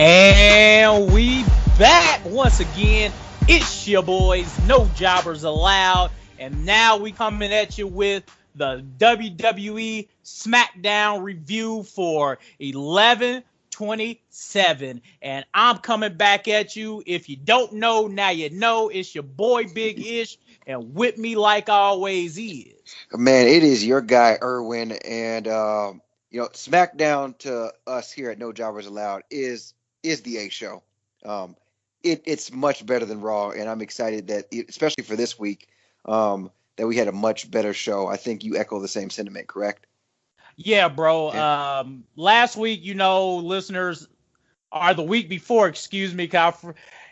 And we back once again. It's your boys, No Jobbers Allowed. And now we coming at you with the WWE SmackDown review for 11/27. And I'm coming back at you. If you don't know, now you know. It's your boy Big Ish. And with me like always is. Man, it is your guy Irwin, and SmackDown to us here at No Jobbers Allowed is the A show. It's much better than Raw, and I'm excited that, especially for this week, that we had a much better show. I think you echo the same sentiment, correct? Yeah, bro. Yeah. Last week, listeners, or the week before, excuse me,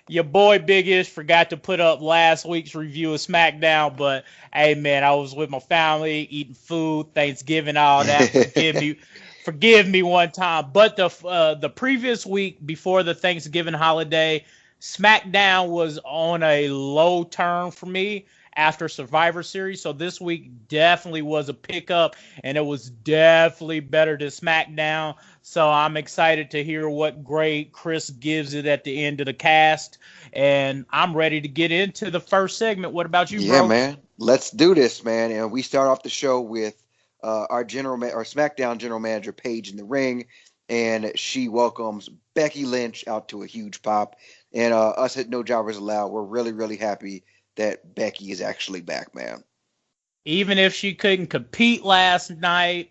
your boy Big Ish forgot to put up last week's review of SmackDown, but hey, man, I was with my family, eating food, Thanksgiving, all that. Forgive me one time. But the previous week before the Thanksgiving holiday, SmackDown was on a low turn for me after Survivor Series. So this week definitely was a pickup, and it was definitely better than SmackDown. So I'm excited to hear what grade Chris gives it at the end of the cast. And I'm ready to get into the first segment. What about you, bro? Yeah, man. Let's do this, man. And we start off the show with our SmackDown general manager, Paige, in the ring. And she welcomes Becky Lynch out to a huge pop. And us at No Jobbers Allowed, we're really, really happy that Becky is actually back, man. Even if she couldn't compete last night,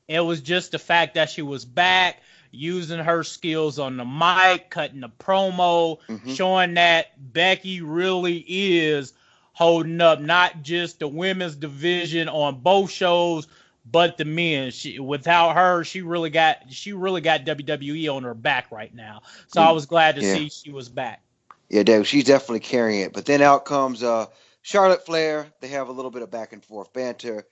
it was just the fact that she was back, using her skills on the mic, cutting the promo, showing that Becky really is holding up not just the women's division on both shows, but the men. Without her, she really got WWE on her back right now. So I was glad to see she was back. Yeah, Dave, she's definitely carrying it. But then out comes Charlotte Flair. They have a little bit of back and forth banter.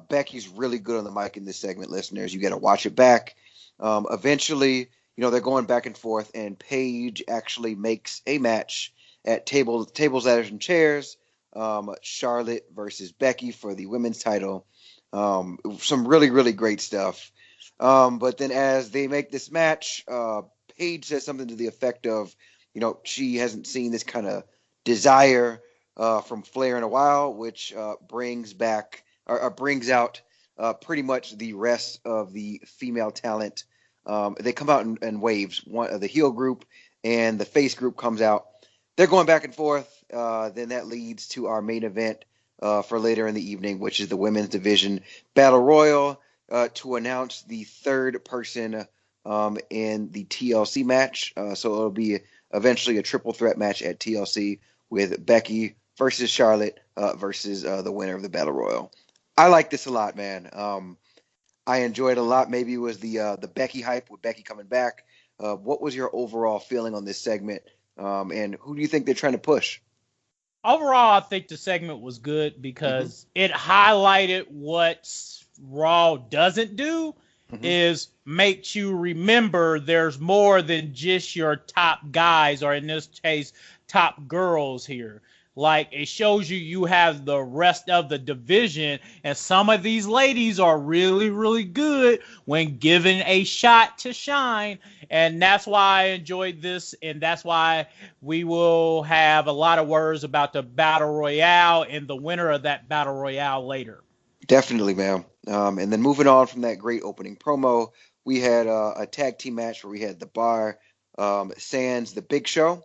Becky's really good on the mic in this segment, listeners. You got to watch it back. Eventually, they're going back and forth, and Paige actually makes a match at tables, ladders, and chairs. Charlotte versus Becky for the women's title. Some really, really great stuff. But then as they make this match, Paige says something to the effect of, she hasn't seen this kind of desire from Flair in a while, which brings out pretty much the rest of the female talent. They come out in waves. The heel group and the face group comes out. They're going back and forth. Then that leads to our main event for later in the evening, which is the women's division battle royal to announce the third person in the TLC match. So it'll be eventually a triple threat match at TLC with Becky versus Charlotte versus the winner of the battle royal. I like this a lot, man. I enjoyed it a lot. Maybe it was the Becky hype with Becky coming back. What was your overall feeling on this segment? And who do you think they're trying to push? Overall, I think the segment was good because it highlighted what Raw doesn't do, is makes you remember there's more than just your top guys, or in this case, top girls here. Like, it shows you have the rest of the division, and some of these ladies are really, really good when given a shot to shine. And that's why I enjoyed this, and that's why we will have a lot of words about the Battle Royale and the winner of that Battle Royale later. Definitely, man. And then moving on from that great opening promo, we had a tag team match where we had the Bar, sans the Big Show.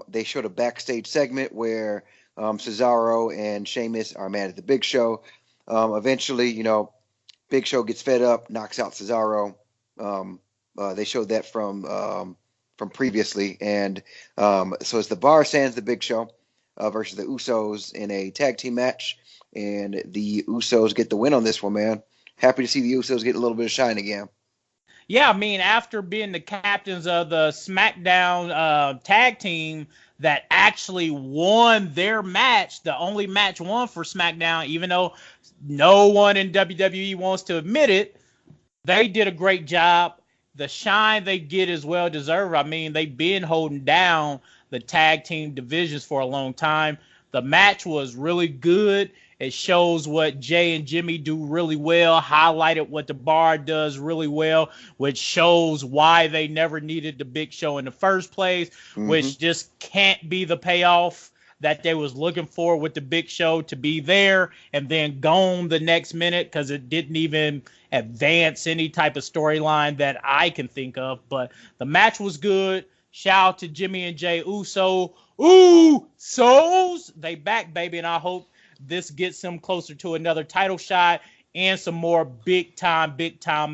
They showed a backstage segment where Cesaro and Sheamus are mad at the Big Show. Eventually, Big Show gets fed up, knocks out Cesaro. They showed that from previously, and so it's the Bar sans the Big Show versus the Usos in a tag team match, and the Usos get the win on this one, man. Happy to see the Usos get a little bit of shine again. Yeah, I mean, after being the captains of the SmackDown tag team that actually won their match, the only match won for SmackDown, even though no one in WWE wants to admit it, they did a great job. The shine they get is well deserved. I mean, they've been holding down the tag team divisions for a long time. The match was really good. It shows what Jay and Jimmy do really well, highlighted what the Bar does really well, which shows why they never needed the Big Show in the first place, which just can't be the payoff that they was looking for with the Big Show to be there and then gone the next minute, because it didn't even advance any type of storyline that I can think of. But the match was good. Shout out to Jimmy and Jay Uso. Usos! They back, baby, and I hope this gets them closer to another title shot and some more big time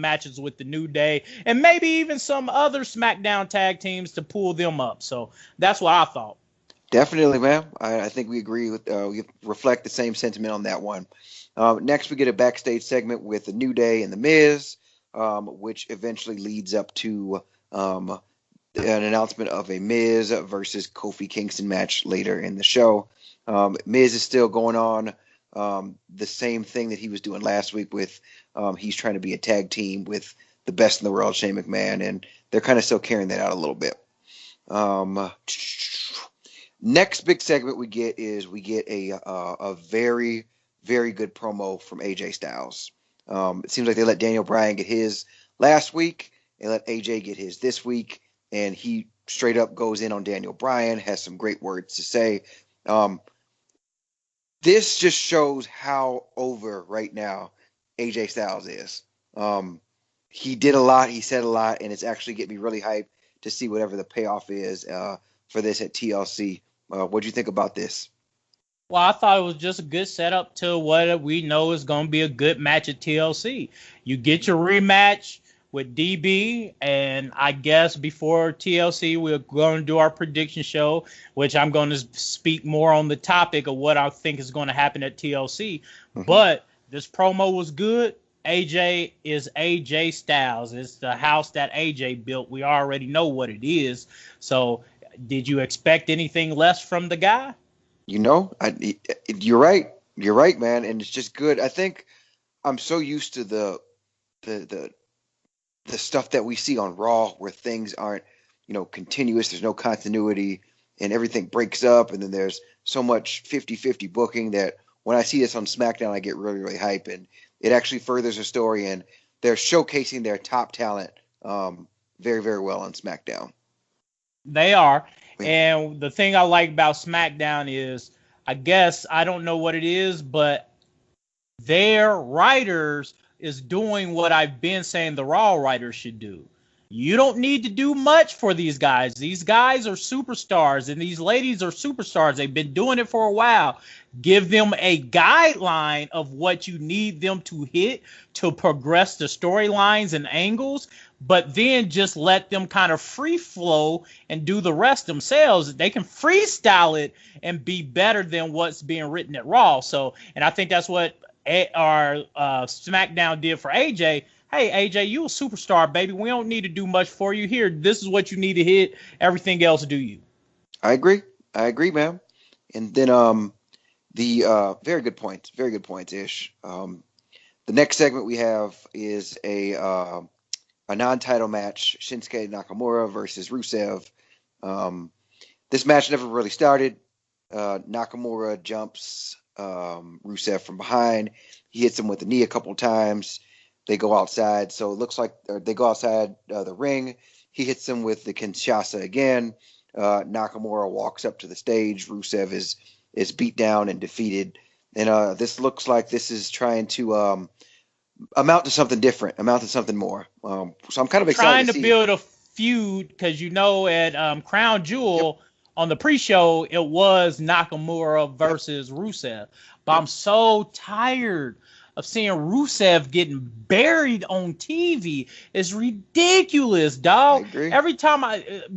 matches with the New Day, and maybe even some other SmackDown tag teams to pull them up. So that's what I thought. Definitely, man. I think we agree with, we reflect the same sentiment on that one. Next, we get a backstage segment with the New Day and the Miz, which eventually leads up to an announcement of a Miz versus Kofi Kingston match later in the show. Miz is still going on the same thing that he was doing last week with he's trying to be a tag team with the best in the world, Shane McMahon, and they're kind of still carrying that out a little bit. Next big segment we get a very, very good promo from AJ Styles. It seems like they let Daniel Bryan get his last week and let AJ get his this week, and he straight up goes in on Daniel Bryan, has some great words to say. This just shows how over right now AJ Styles is. He did a lot, he said a lot, and it's actually getting me really hyped to see whatever the payoff is for this at TLC. What do you think about this? Well, I thought it was just a good setup to what we know is going to be a good match at TLC. You get your rematch with DB, and I guess before TLC, we're going to do our prediction show, which I'm going to speak more on the topic of what I think is going to happen at TLC. But this promo was good. AJ is AJ Styles. It's the house that AJ built. We already know what it is. So did you expect anything less from the guy? You know, you're right. You're right, man. And it's just good. I think I'm so used to the stuff that we see on Raw where things aren't, continuous. There's no continuity and everything breaks up. And then there's so much 50-50 booking that when I see this on SmackDown, I get really, really hype. And it actually furthers the story. And they're showcasing their top talent very, very well on SmackDown. They are. And the thing I like about SmackDown is, I guess, I don't know what it is, but their writers is doing what I've been saying the Raw writers should do. You don't need to do much for these guys. These guys are superstars, and these ladies are superstars. They've been doing it for a while. Give them a guideline of what you need them to hit to progress the storylines and angles, but then just let them kind of free flow and do the rest themselves. They can freestyle it and be better than what's being written at Raw. So, and I think that's what our SmackDown did for AJ. Hey, AJ, you a superstar, baby. We don't need to do much for you here. This is what you need to hit. Everything else, do you? I agree, man. And then the very good points, Ish. The next segment we have is a non-title match, Shinsuke Nakamura versus Rusev. This match never really started. Nakamura jumps Rusev from behind. He hits him with the knee a couple times. They go outside. So it looks like they go outside the ring. He hits him with the Kinshasa again. Nakamura walks up to the stage. Rusev is beat down and defeated. And this looks like this is trying to amount to something different, amount to something more. So I'm kind of excited. Trying to build a feud, because at Crown Jewel on the pre-show, it was Nakamura versus Rusev. But I'm so tired of seeing Rusev getting buried on TV. It's ridiculous, dog. I agree. Every time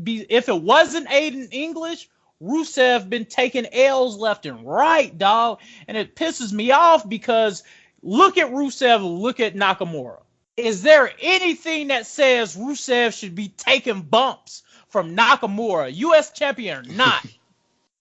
if it wasn't Aiden English, Rusev been taking L's left and right, dog. And it pisses me off because look at Rusev, look at Nakamura. Is there anything that says Rusev should be taking bumps from Nakamura, U.S. champion or not?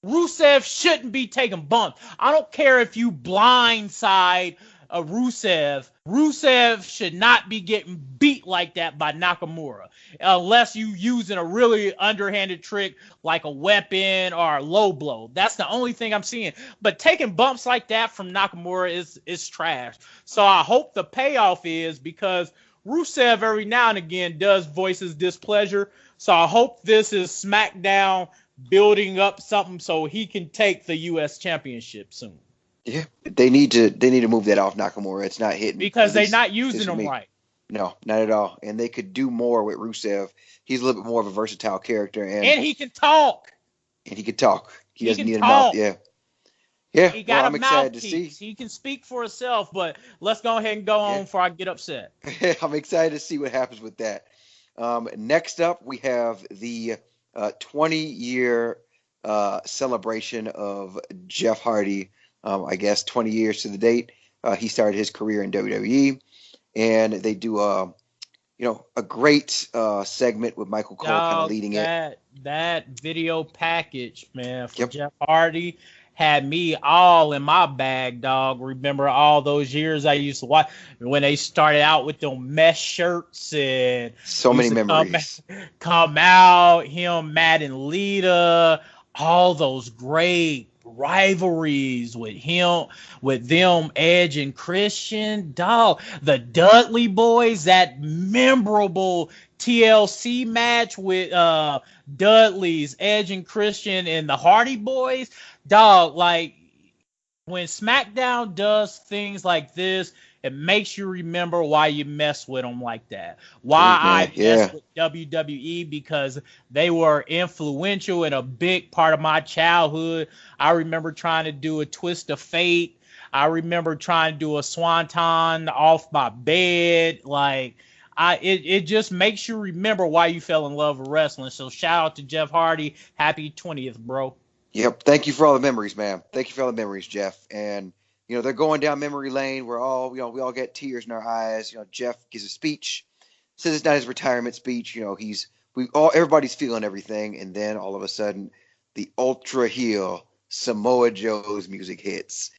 Rusev shouldn't be taking bumps. I don't care if you blindside Rusev should not be getting beat like that by Nakamura unless you using a really underhanded trick like a weapon or a low blow. That's the only thing I'm seeing. But taking bumps like that from Nakamura is trash. So I hope the payoff is, because Rusev every now and again does voice his displeasure. So I hope this is SmackDown building up something so he can take the U.S. Championship soon. Yeah, they need to move that off Nakamura. It's not hitting because they're not using him right. No, not at all. And they could do more with Rusev. He's a little bit more of a versatile character, and he can talk. He doesn't need a mouth. Yeah. Yeah, he got I'm excited to see. He can speak for himself, but let's go ahead and go on before I get upset. I'm excited to see what happens with that. Next up, we have the 20-year celebration of Jeff Hardy. I guess 20 years to the date. He started his career in WWE, and they do a great segment with Michael Cole kind of leading it. That video package, man, for Jeff Hardy had me all in my bag, dog. Remember all those years I used to watch when they started out with them mesh shirts and so many memories. Come out, him, Matt and Lita, all those great rivalries with them, Edge and Christian, dog. The Dudley Boys, that memorable TLC match with Dudley's, Edge and Christian, and the Hardy Boys, dog. Like, when SmackDown does things like this, it makes you remember why you mess with them like that. Why I mess with WWE, because they were influential and a big part of my childhood. I remember trying to do a Twist of Fate. I remember trying to do a Swanton off my bed. Like, it just makes you remember why you fell in love with wrestling. So shout out to Jeff Hardy. Happy 20th, bro. Yep. Thank you for all the memories, man. Thank you for all the memories, Jeff. And they're going down memory lane. We all get tears in our eyes. Jeff gives a speech, says it's not his retirement speech. Everybody's feeling everything, and then all of a sudden, the ultra heel Samoa Joe's music hits,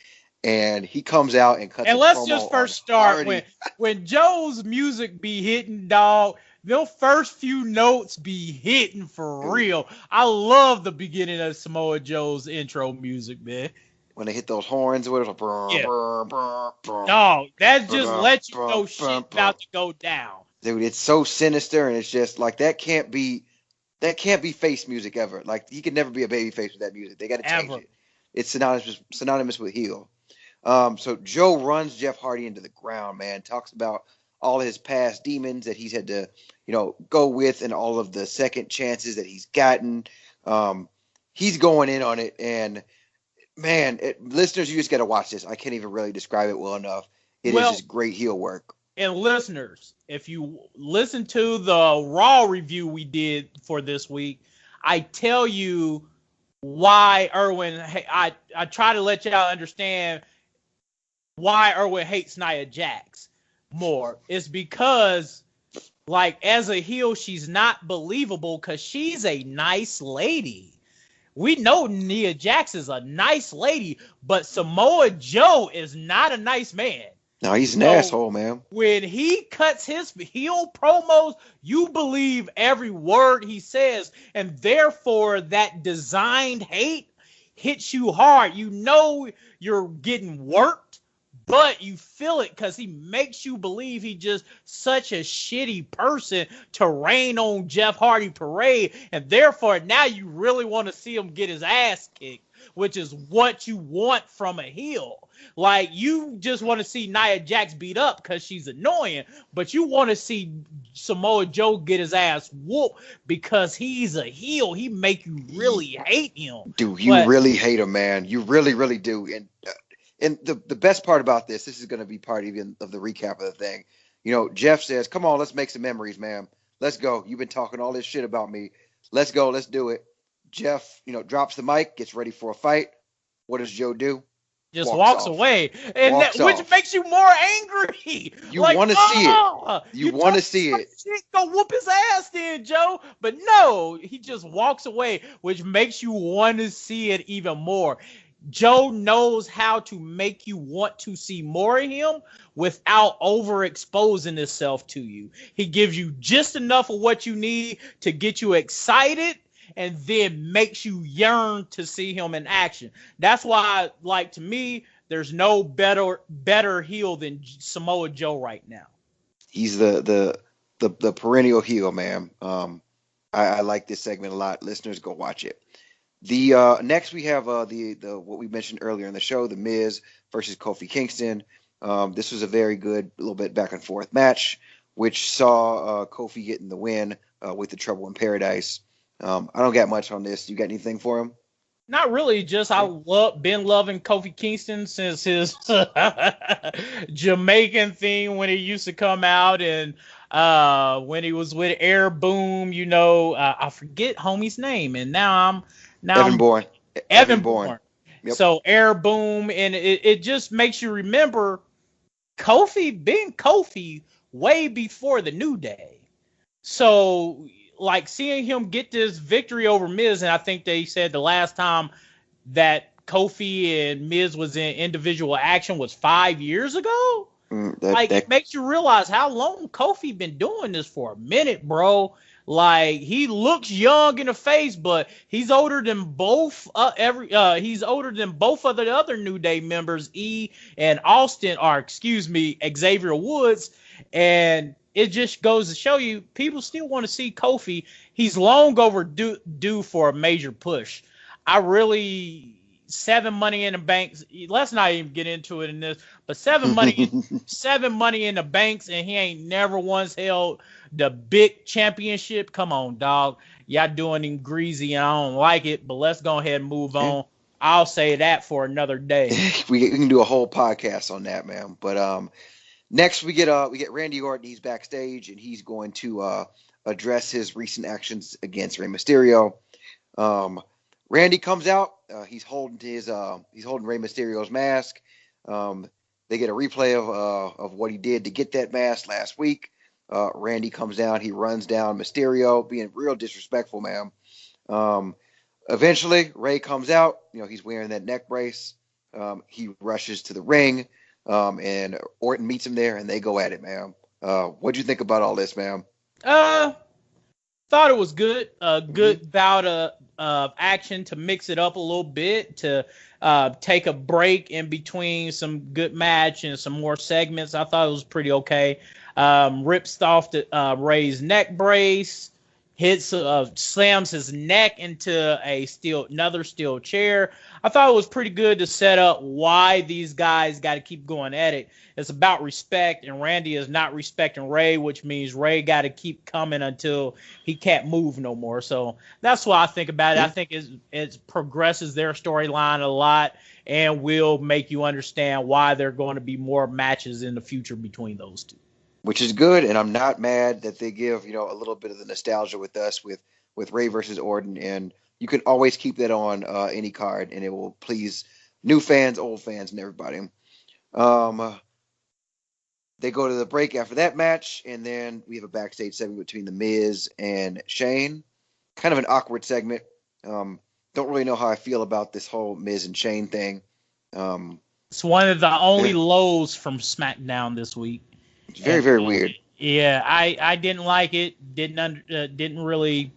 and he comes out and cuts. And let's just first start when Joe's music be hitting, dog. The first few notes be hitting for real. I love the beginning of Samoa Joe's intro music, man. When they hit those horns, what is it? Dog, that just lets you know shit about to go down. Dude, it's so sinister, and it's just like that can't be face music ever. Like, he could never be a baby face with that music. They got to change it. It's synonymous with heel. So Joe runs Jeff Hardy into the ground, man. Talks about all his past demons that he's had to, go with, and all of the second chances that he's gotten. He's going in on it, and man, listeners, you just got to watch this. I can't even really describe it well enough. It is just great heel work. And listeners, if you listen to the Raw review we did for this week, I tell you why Irwin. I try to let y'all understand why Irwin hates Nia Jax more. It's because, like, as a heel, she's not believable because she's a nice lady. We know Nia Jax is a nice lady, but Samoa Joe is not a nice man. No, he's an asshole, man. When he cuts his heel promos, you believe every word he says, and therefore that designed hate hits you hard. You know you're getting worked, but you feel it because he makes you believe he's just such a shitty person to rain on Jeff Hardy parade. And therefore, now you really want to see him get his ass kicked, which is what you want from a heel. Like, you just want to see Nia Jax beat up because she's annoying, but you want to see Samoa Joe get his ass whooped because he's a heel. He make you really hate him. Dude, you really hate him, man. You really, really do. And the best part about this is going to be part even of the recap of the thing. Jeff says, come on, let's make some memories, man. Let's go. You've been talking all this shit about me. Let's go. Let's do it. Jeff, drops the mic, gets ready for a fight. What does Joe do? Just walks away. And which makes you more angry. You want to see it. You want to see it. Go whoop his ass then, Joe. But no, he just walks away, which makes you want to see it even more. Joe knows how to make you want to see more of him without overexposing himself to you. He gives you just enough of what you need to get you excited and then makes you yearn to see him in action. That's why, like, to me, there's no better heel than Samoa Joe right now. He's the perennial heel, man. I like this segment a lot. Listeners, go watch it. The next we have the what we mentioned earlier in the show, The Miz versus Kofi Kingston. This was a very good, little bit back and forth match, which saw Kofi getting the win with the Trouble in Paradise. I don't got much on this. You got anything for him? Not really. Just been loving Kofi Kingston since his Jamaican theme when he used to come out, and when he was with Air Boom. I forget homie's name, and now Evan Bourne. Evan Bourne. Yep. So Air Boom, and it just makes you remember Kofi being Kofi way before the New Day. So, like, seeing him get this victory over Miz, and I think they said the last time that Kofi and Miz was in individual action was 5 years ago. It makes you realize how long Kofi been doing this for a minute, bro. Like, he looks young in the face, but he's older than both he's older than both of the other New Day members, E and Austin, or Xavier Woods, and it just goes to show you people still want to see Kofi. He's long overdue for a major push. 7 Money in the Banks. Let's not even get into it in this, but 7 Money in the Banks, and he ain't never once held the big championship. Come on, dog. Y'all doing him greasy, and I don't like it, but let's go ahead and move on. I'll say that for another day. We can do a whole podcast on that, man. But next we get Randy Orton. He's backstage, and he's going to address his recent actions against Rey Mysterio. Randy comes out. He's holding Rey Mysterio's mask. They get a replay of what he did to get that mask last week. Randy comes down. He runs down Mysterio, being real disrespectful, man. Eventually, Rey comes out. He's wearing that neck brace. He rushes to the ring, and Orton meets him there, and they go at it, man. What'd you think about all this, man? Thought it was good. A good bout of action to mix it up a little bit, to take a break in between some good match and some more segments. I thought it was pretty okay. Rips off the Rey's neck brace, slams his neck into another steel chair. I thought it was pretty good to set up why these guys got to keep going at it. It's about respect, and Randy is not respecting Rey, which means Rey got to keep coming until he can't move no more. So that's what I think about it. I think it progresses their storyline a lot and will make you understand why there are going to be more matches in the future between those two. Which is good, and I'm not mad that they give a little bit of the nostalgia with us with Rey versus Orton, and you can always keep that on any card, and it will please new fans, old fans, and everybody. They go to the break after that match, and then we have a backstage segment between The Miz and Shane. Kind of an awkward segment. Don't really know how I feel about this whole Miz and Shane thing. It's one of the only lows from SmackDown this week. It's very, very weird. Yeah, I didn't like it. Didn't really.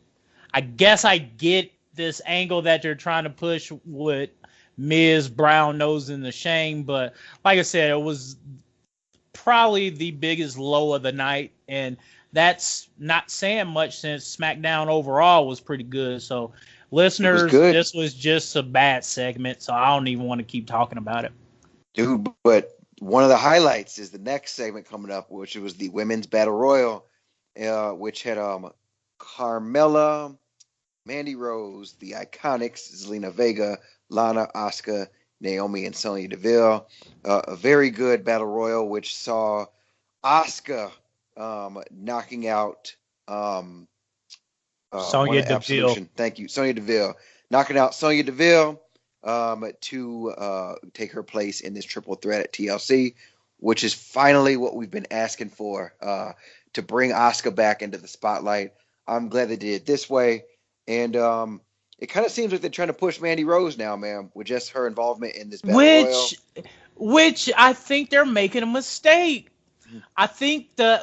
I guess I get this angle that they're trying to push with Miz, brown nose, and the Shane, but like I said, it was probably the biggest low of the night, and that's not saying much since SmackDown overall was pretty good. So, listeners, this was just a bad segment, so I don't even want to keep talking about it. Dude, but one of the highlights is the next segment coming up, which was the Women's Battle Royal, which had Carmella, Mandy Rose, the Iconics, Zelina Vega, Lana, Asuka, Naomi, and Sonya Deville. A very good Battle Royal, which saw Asuka knocking out Sonya Deville. Thank you, Sonya Deville. Knocking out Sonya Deville to take her place in this triple threat at TLC, which is finally what we've been asking for, to bring Asuka back into the spotlight. I'm glad they did it this way. And it kind of seems like they're trying to push Mandy Rose now, man, with just her involvement in this battle royal. Which I think they're making a mistake. I think the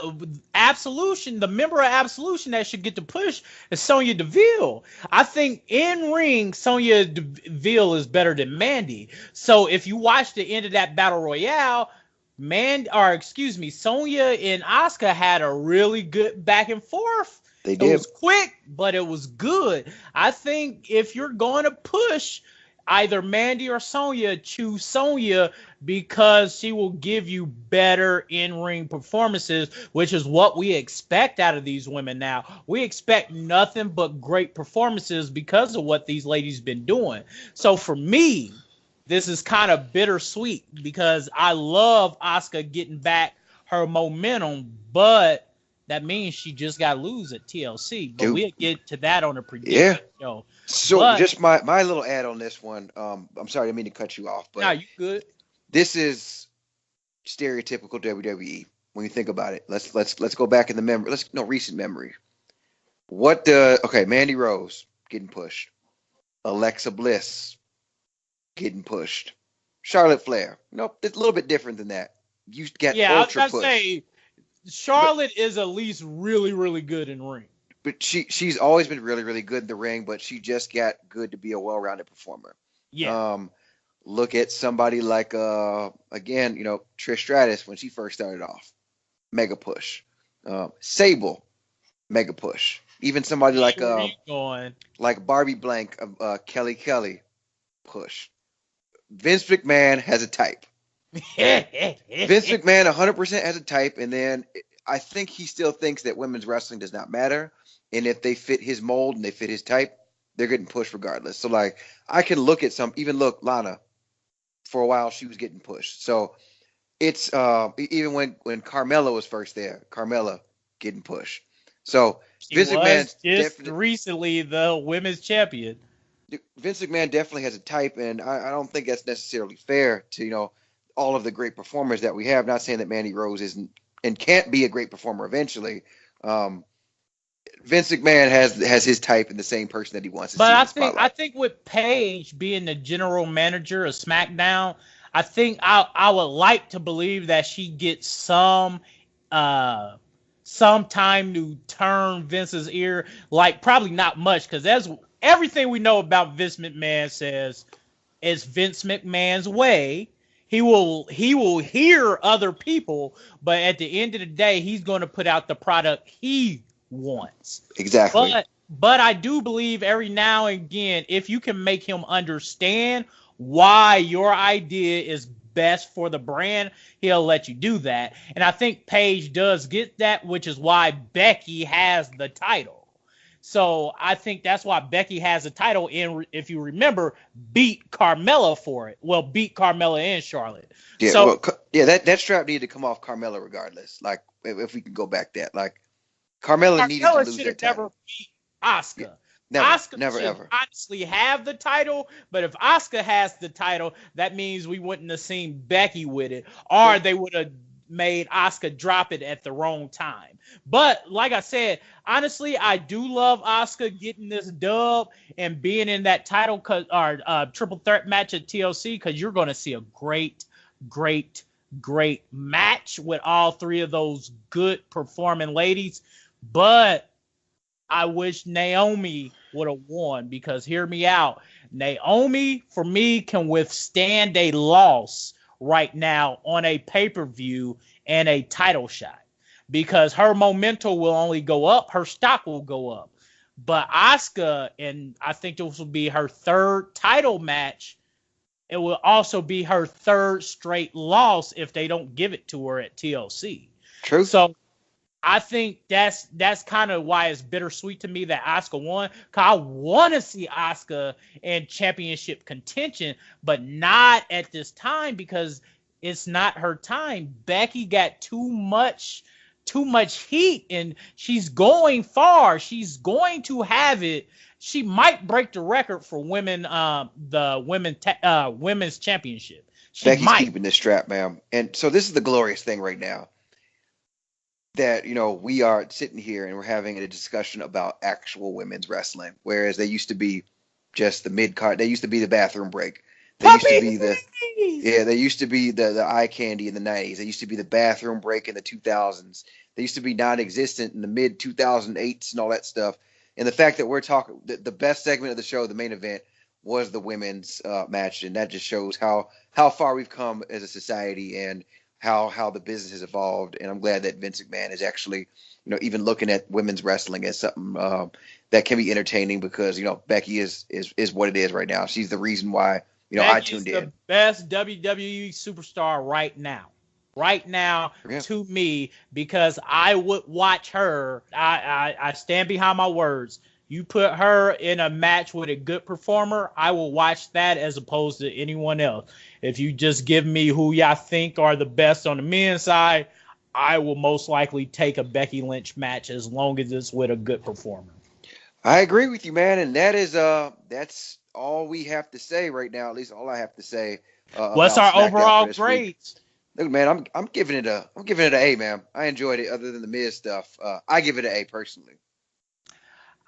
member of Absolution that should get the push is Sonya Deville. I think in ring, Sonya Deville is better than Mandy. So if you watch the end of that battle royale, Sonya and Asuka had a really good back and forth. They did. It was quick, but it was good. I think if you're going to push either Mandy or Sonya, choose Sonya because she will give you better in-ring performances, which is what we expect out of these women now. We expect nothing but great performances because of what these ladies been doing. So for me, this is kind of bittersweet because I love Asuka getting back her momentum, but that means she just got to lose at TLC. But we'll get to that on a prediction show. So just my little ad on this one. I'm sorry, I didn't mean to cut you off, but no, you good. This is stereotypical WWE when you think about it. Let's go back in the memory. Recent memory. Mandy Rose getting pushed, Alexa Bliss getting pushed, Charlotte Flair. It's a little bit different than that. You got ultra push. Say Charlotte is at least really, really good in ring. But she's always been really, really good in the ring, but she just got good to be a well-rounded performer. Yeah. Look at somebody like Trish Stratus when she first started off. Mega push. Sable, mega push. Even somebody like Barbie Blank, Kelly, push. Vince McMahon has a type. Vince McMahon 100% has a type, and then I think he still thinks that women's wrestling does not matter, and if they fit his mold and they fit his type, they're getting pushed regardless. So I can look at Lana. For a while, she was getting pushed. So it's even when Carmella was first there, Carmella getting pushed. So Vince McMahon just recently the women's champion. Vince McMahon definitely has a type, and I don't think that's necessarily fair to all of the great performers that we have. Not saying that Mandy Rose isn't and can't be a great performer eventually. Vince McMahon has his type and the same person that he wants to see. But I think with Paige being the general manager of SmackDown, I think I would like to believe that she gets some time to turn Vince's ear. Probably not much, because that's everything we know about Vince McMahon says is Vince McMahon's way. He will hear other people, but at the end of the day, he's going to put out the product he wants. Exactly. But I do believe every now and again, if you can make him understand why your idea is best for the brand, he'll let you do that. And I think Paige does get that, which is why Becky has the title. So I think that's why Becky has a title, and if you remember, beat Carmella for it. Well, beat Carmella and Charlotte. Yeah, so, that strap needed to come off Carmella regardless. If we can go back that. Carmella needed to lose that title. Never beat Asuka. Asuka never should ever honestly have the title, but if Asuka has the title, that means we wouldn't have seen Becky with it, or they would have made Asuka drop it at the wrong time. But like I said, honestly, I do love Asuka getting this dub and being in that title triple threat match at TLC, because you're going to see a great match with all three of those good performing ladies. But I wish Naomi would have won, because hear me out. Naomi, for me, can withstand a loss right now on a pay-per-view and a title shot, because her momentum will only go up, her stock will go up. But Asuka, and I think this will be her third title match, it will also be her third straight loss if they don't give it to her at TLC. True. So I think that's kind of why it's bittersweet to me that Asuka won. Cause I want to see Asuka in championship contention, but not at this time, because it's not her time. Becky got too much heat, and she's going far. She's going to have it. She might break the record for women's championship. Becky's keeping this strap, man. And so this is the glorious thing right now, that we are sitting here and we're having a discussion about actual women's wrestling, whereas they used to be just the mid card. They used to be the bathroom break. They used to be the eye candy in the 90s. They used to be the bathroom break in the 2000s. They used to be non-existent in the mid 2008s and all that stuff. And the fact that we're talking the best segment of the show, the main event, was the women's match, and that just shows how far we've come as a society and how the business has evolved. And I'm glad that Vince McMahon is actually, even looking at women's wrestling as something that can be entertaining, because Becky is what it is right now. She's the reason why I tuned in. The best WWE superstar right now. To me, because I would watch her. I stand behind my words. You put her in a match with a good performer, I will watch that as opposed to anyone else. If you just give me who y'all think are the best on the men's side, I will most likely take a Becky Lynch match as long as it's with a good performer. I agree with you, man, and that's all we have to say right now. At least all I have to say. What's our overall grades? Look, man, I'm giving it an A, man. I enjoyed it. Other than the Miz stuff, I give it an A personally.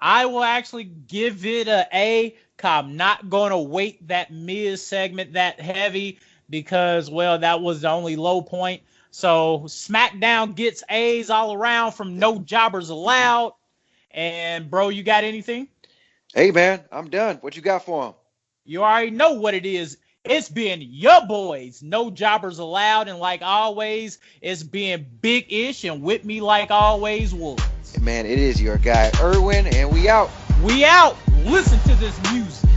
I will actually give it an A. I'm not going to weight that Miz segment that heavy because, well, that was the only low point. So SmackDown gets A's all around from No Jobbers Allowed. And, bro, you got anything? Hey, man, I'm done. What you got for him? You already know what it is. It's been your boys, No Jobbers Allowed. And like always, it's being Big Ish, and with me like always was. Man, it is your guy, Irwin, and we out. We out. Listen to this music.